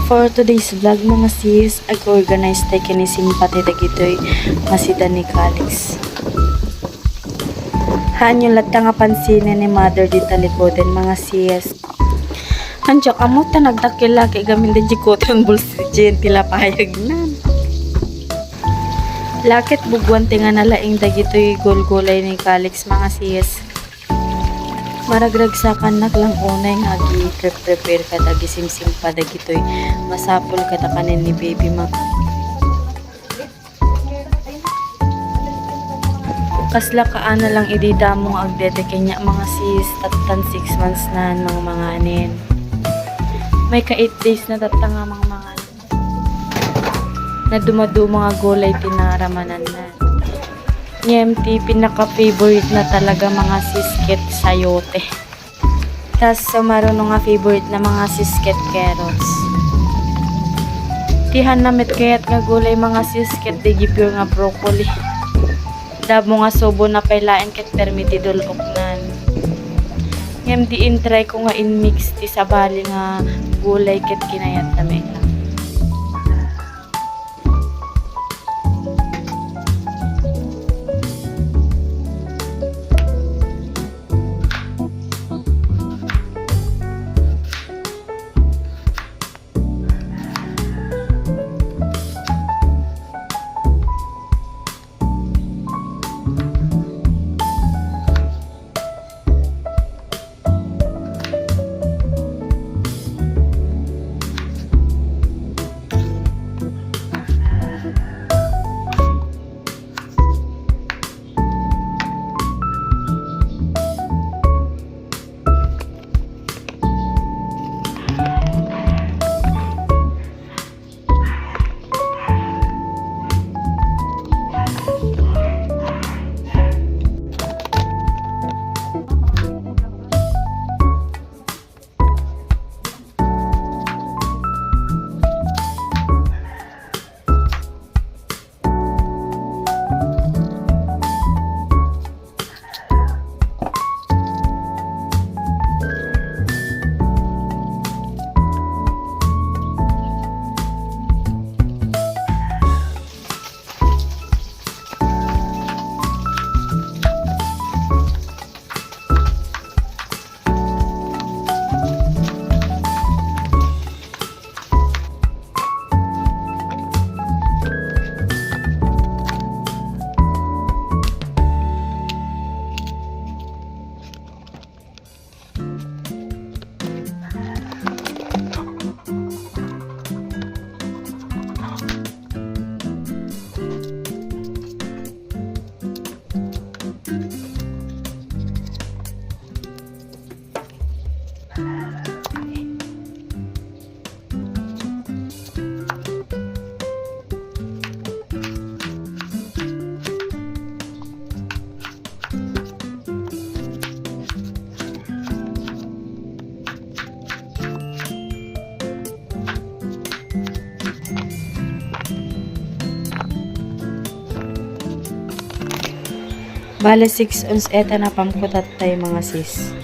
For today's vlog mga sis, ag-organize tayo kini simpati dagitoy masida ni Calix. Haan yung lata nga pansinin ni mother di talikoden mga sis. Andiyo kamuta nagdakila kay gamin din jikote ang bulsijen tila pahayag nan. Lakit bugwan tinga nalaing dagitoy gulgulay ni Calix mga sis. Maragragsakan lang unay nga gi-prepare ka dagi simsim pa dagitoy masapol ka kanin ni baby mag. Kasla kaana lang ididamong agdete kanya mga sis tatan 6 months na mga anin. May ka 8 days na tatanga mga na dumadu mga gulay tinaramanan na. Nyemti pinaka-favorite na talaga mga sisket sayote. Tas marunong nga favorite na mga sisket carrots. Tihan namit kayat nga gulay mga sisket di pure nga broccoli. Dabo nga sobo na pailain ket permitidol oknan. Nyemti intry ko nga in mix ti sabali nga gulay ket kinayat tamek lang. Bale 6 ons eta na pamkutat tayo mga sis.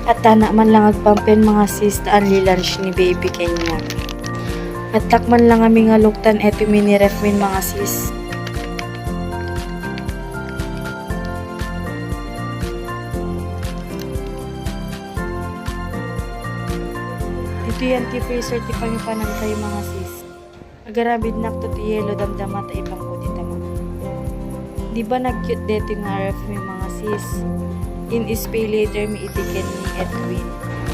At tana man lang agpampen mga sis taan li lunch ni baby kanya. At takman lang kami nga luktan eto mini ref min mga sis. Ito yan ti freezer ti pangipanan kayo mga sis. Agarabid nak to ti yelo damdama ta ibang ko ti tama. Di ba nag-cute dito nga ref mi mga sis? In pay later mi itiken ni Edwin.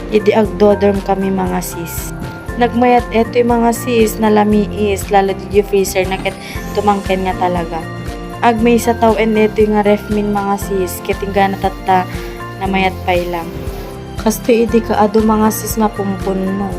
Idi agdodorm kami mga sis. Nagmayat eto yung mga sis na lamiis lalo di yung freezer na ket tumangken nga talaga. Agmay sa tawen eto yung ref min mga sis ketingga na tatta na mayat pay lang. Kasto idi ka ado mga sis mapumpun mo.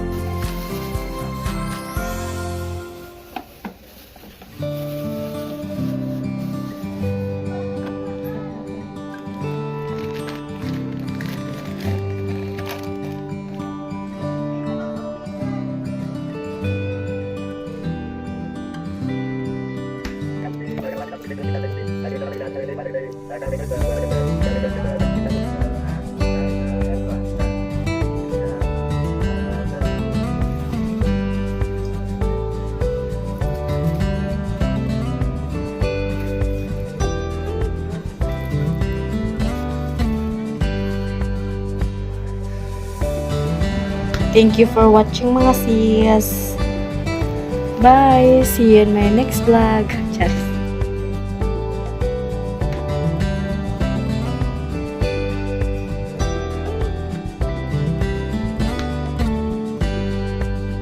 Thank you for watching mga sis. Bye! See you in my next vlog. Charis.